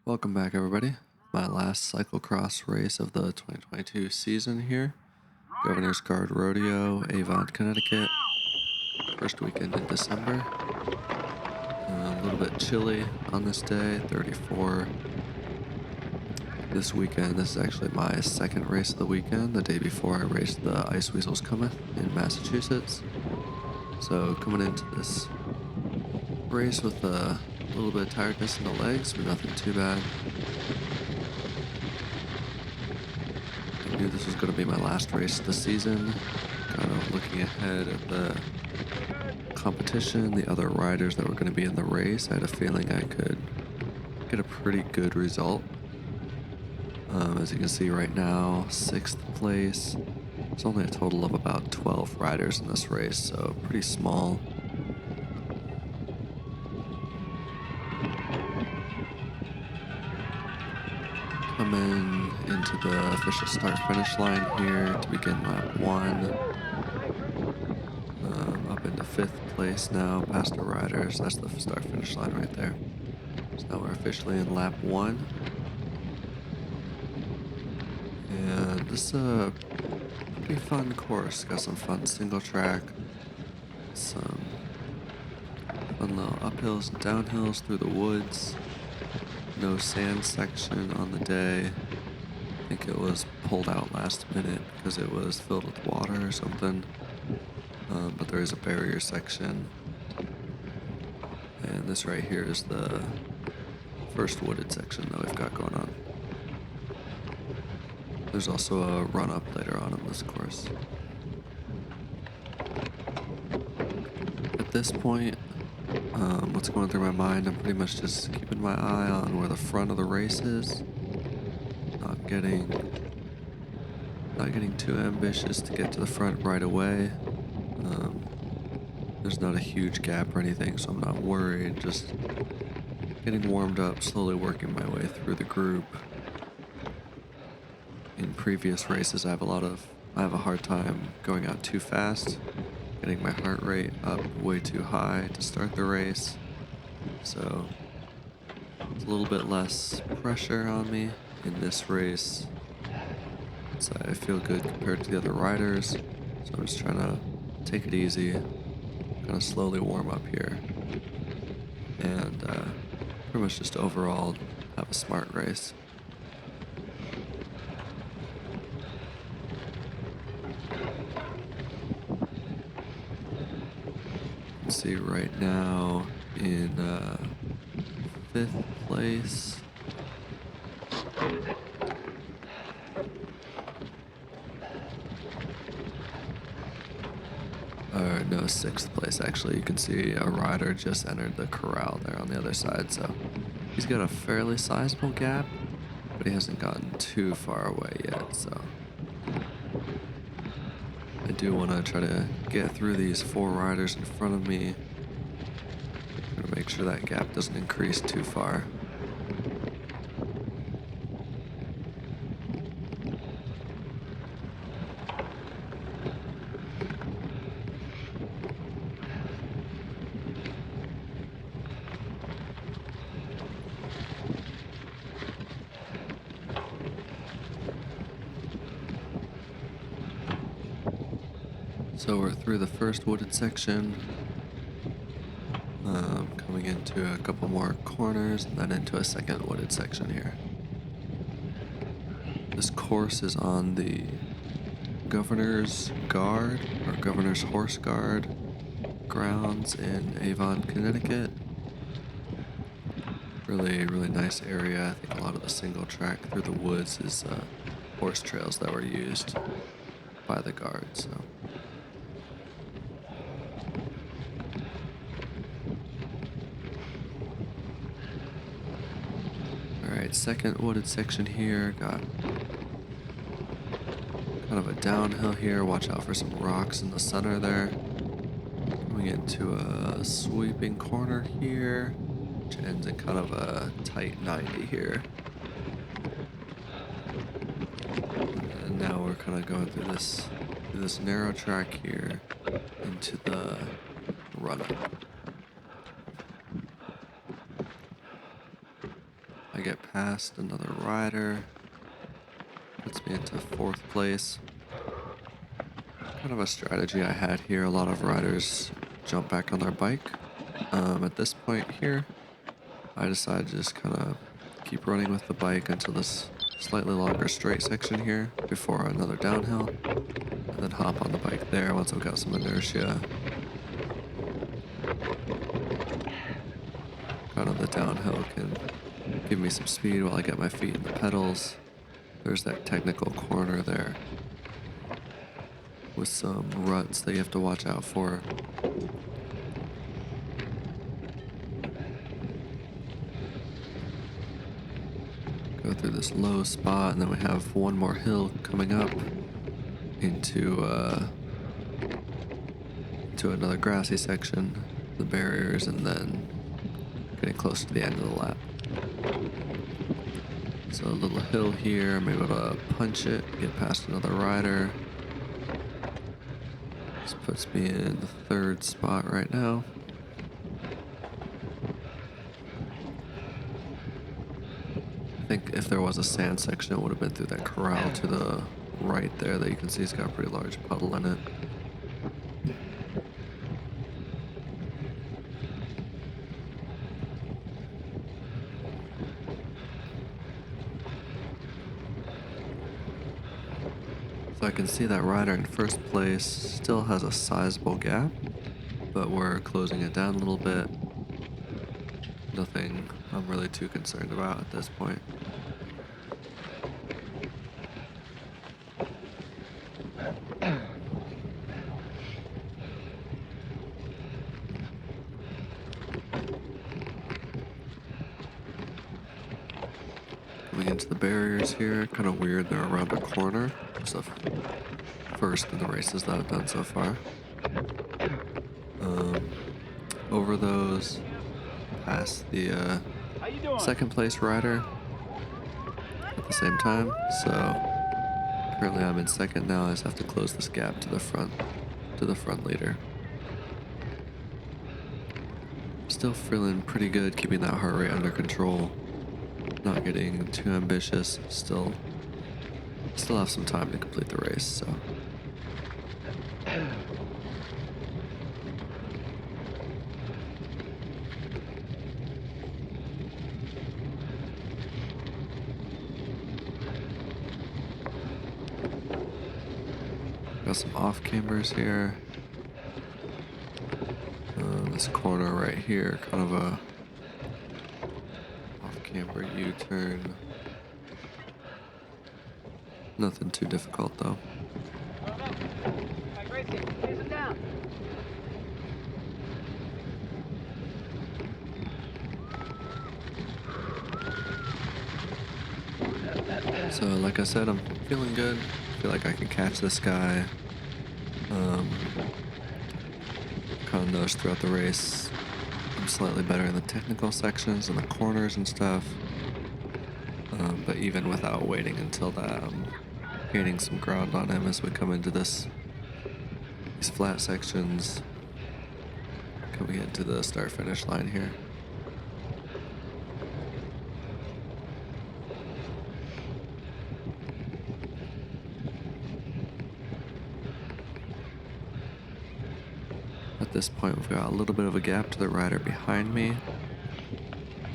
Welcome back, everybody. My last cyclocross race of the 2022 season here. Governor's Guard Rodeo, Avon, Connecticut. First weekend in December. A little bit chilly on this day, 34. This weekend, this is actually my second race of the weekend. The day before I raced the Ice Weasels Cometh in Massachusetts. So coming into this race with a little bit of tiredness in the legs, but nothing too bad. I knew this was going to be my last race of the season. Kind of looking ahead at the competition, the other riders that were going to be in the race. I had a feeling I could get a pretty good result. As you can see right now, 6th place. There's only a total of about 12 riders in this race, so pretty small. Coming into the official start-finish line here to begin lap 1. Up into 5th place now, past the riders. That's the start-finish line right there. So now we're officially in lap 1. And this is a pretty fun course. Got some fun single track, some fun little uphills and downhills through the woods. No sand section on the day. I think it was pulled out last minute because it was filled with water or something. But there is a barrier section. And this right here is the first wooded section that we've got going on. There's also a run-up later on in this course. At this point, what's going through my mind, I'm pretty much just keeping my eye on where the front of the race is. Not getting too ambitious to get to the front right away. There's not a huge gap or anything, so I'm not worried. Just getting warmed up, slowly working my way through the group. In previous races, I have a hard time going out too fast, getting my heart rate up way too high to start the race. So it's a little bit less pressure on me in this race. So I feel good compared to the other riders. So I'm just trying to take it easy, kind of slowly warm up here. And pretty much just overall have a smart race. See right now in 5th place. Or no, 6th place actually. You can see a rider just entered the corral there on the other side, so he's got a fairly sizable gap, but he hasn't gotten too far away yet, so I do want to try to get through these 4 riders in front of me. I'm going to make sure that gap doesn't increase too far. So we're through the first wooded section, coming into a couple more corners and then into a second wooded section here. This course is on the Governor's Guard, or Governor's Horse Guard grounds in Avon, Connecticut. Really, really nice area. I think a lot of the single track through the woods is horse trails that were used by the Guard, so. Alright, second wooded section here. Got kind of a downhill here. Watch out for some rocks in the center there. Coming into a sweeping corner here, which ends in kind of a tight 90 here. And now we're kind of going through this narrow track here into the run-up. I get past another rider, puts me into fourth place. Kind of a strategy I had here. A lot of riders jump back on their bike. At this point here, I decided to just kind of keep running with the bike until this slightly longer straight section here before another downhill, and then hop on the bike there once I've got some inertia. Kind of the downhill can give me some speed while I get my feet in the pedals. There's that technical corner there with some ruts that you have to watch out for. Go through this low spot, and then we have one more hill coming up into another grassy section, the barriers, and then getting close to the end of the lap. So a little hill here, I'm able to punch it, get past another rider. This puts me in the third spot right now. I think if there was a sand section, it would have been through that corral to the right there that you can see it's got a pretty large puddle in it. So I can see that rider in first place still has a sizable gap, but we're closing it down a little bit. Nothing I'm really too concerned about at this point. Coming into the barriers here, kind of weird, they're around a corner. It's the first in the races that I've done so far. Over those, past the second place rider at the same time. So currently I'm in second now. I just have to close this gap to the front leader. Still feeling pretty good, keeping that heart rate under control. Not getting too ambitious. Still have some time to complete the race, so. Got some off cambers here. This corner right here, kind of a off camber U-turn. Nothing too difficult though. So like I said, I'm feeling good. I feel like I can catch this guy. Kind of noticed throughout the race I'm slightly better in the technical sections and the corners and stuff. But even without waiting until that, I'm gaining some ground on him as we come into these flat sections, coming into the start-finish line here. At this point, we've got a little bit of a gap to the rider behind me,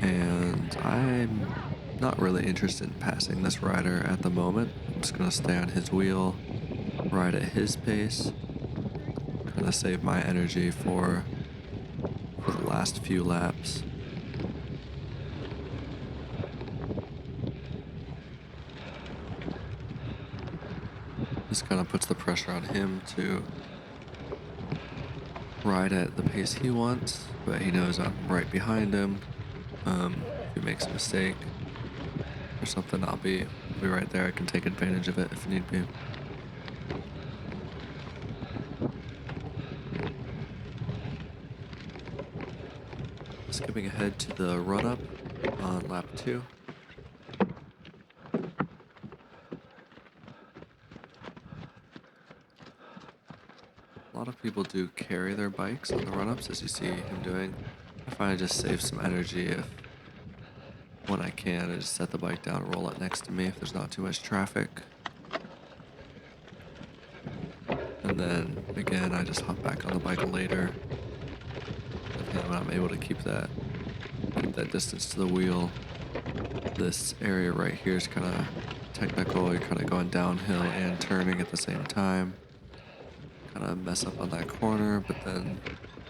and I'm not really interested in passing this rider at the moment. I'm just gonna stay on his wheel, ride at his pace, kind of save my energy for the last few laps. This kind of puts the pressure on him to ride at the pace he wants, but he knows I'm right behind him. If he makes a mistake or something, I'll be right there. I can take advantage of it if need be. Skipping ahead to the run-up on lap 2. A lot of people do carry their bikes on the run-ups, as you see him doing. I find it just saves some energy if when I can, I just set the bike down and roll it next to me if there's not too much traffic. And then again, I just hop back on the bike later with him, and I'm able to keep that distance to the wheel. This area right here is kind of technical. You're kind of going downhill and turning at the same time. Kind of mess up on that corner, but then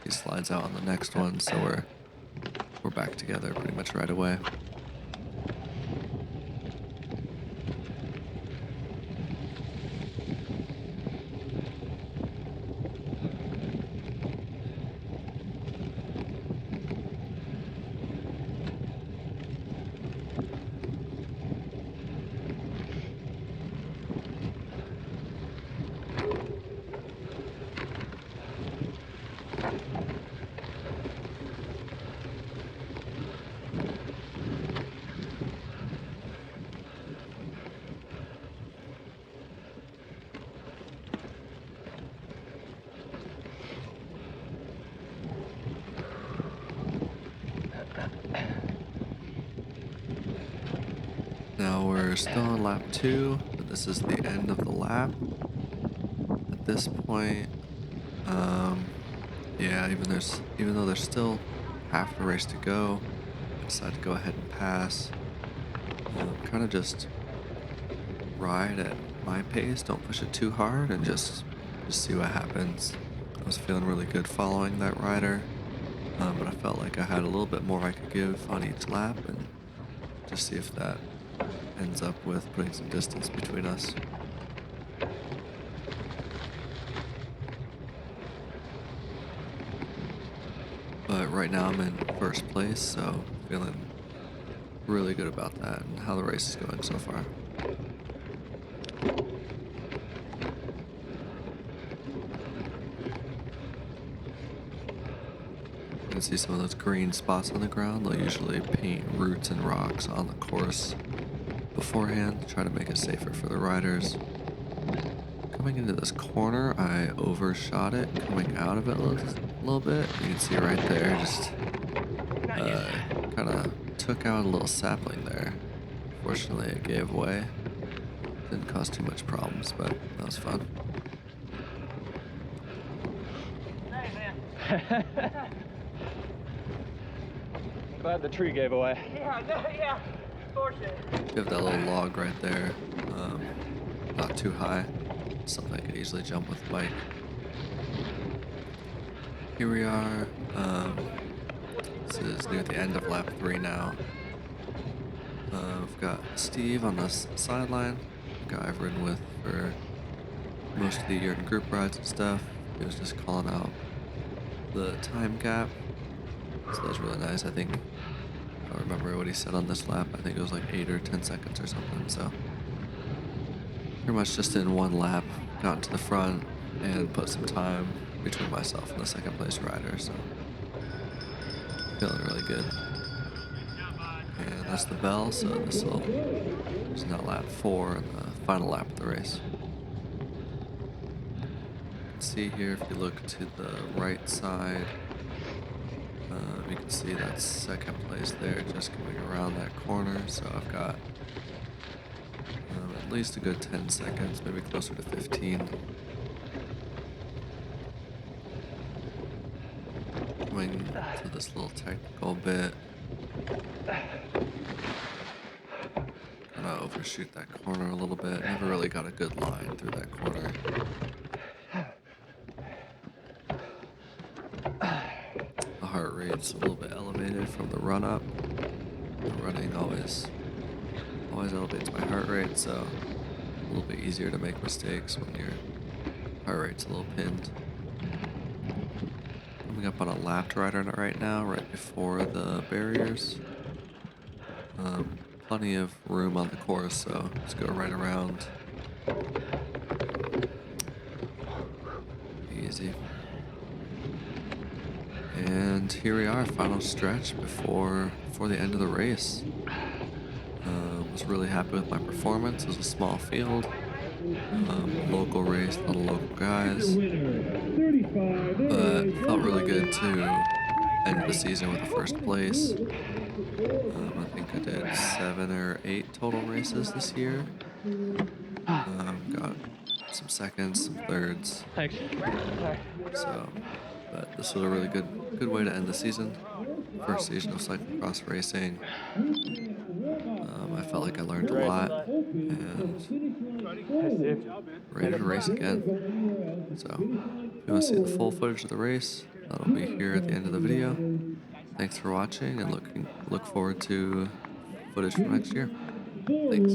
he slides out on the next one, so we're back together pretty much right away. Now we're still on lap 2, but this is the end of the lap. At this point, yeah, even though there's still half the race to go, I decided to go ahead and pass. Kind of just ride at my pace, don't push it too hard, and just see what happens. I was feeling really good following that rider, but I felt like I had a little bit more I could give on each lap, and just see if that ends up with putting some distance between us. But right now I'm in first place, so feeling really good about that and how the race is going so far. You can see some of those green spots on the ground. They'll usually paint roots and rocks on the course beforehand to try to make it safer for the riders. Coming into this corner, I overshot it coming out of it a little bit. You can see right there, just kind of took out a little sapling there. Fortunately, it gave way. Didn't cause too much problems, but that was fun. Hey, man. Glad the tree gave away. Yeah, fortunate. You have that little log right there. Not too high. Something I could easily jump with the bike. Here we are. This is near the end of lap 3 now. We've got Steve on the sideline, a guy I've ridden with for most of the year in group rides and stuff. He was just calling out the time gap. So that was really nice. I think, I don't remember what he said on this lap. I think it was like 8 or 10 seconds or something. So pretty much just in one lap, got into the front and put some time between myself and the second place rider. So feeling really good. And that's the bell, so this is now lap 4 and the final lap of the race. You can see here, if you look to the right side, you can see that second place there just coming around that corner. So I've got at least a good 10 seconds, maybe closer to 15. Coming to this little technical bit. Gonna overshoot that corner a little bit. Never really got a good line through that corner. The heart rate's a little bit elevated from the run up. The running always elevates my heart rate, so a little bit easier to make mistakes when your heart rate's a little pinned. Coming up on a lapped rider right now, right before the barriers. Plenty of room on the course, so just go right around. Easy. And here we are, final stretch before the end of the race. Was really happy with my performance. It was a small field, local race, a lot of local guys, but felt really good to end the season with a first place. I think think I did 7 or 8 total races this year. Got some seconds, some thirds. Thanks. So, but this was a really good way to end the season. First season of cyclocross racing. I felt like I learned a lot and ready to race again. So, if you want to see the full footage of the race, that'll be here at the end of the video. Thanks for watching and look forward to footage from next year. Thanks.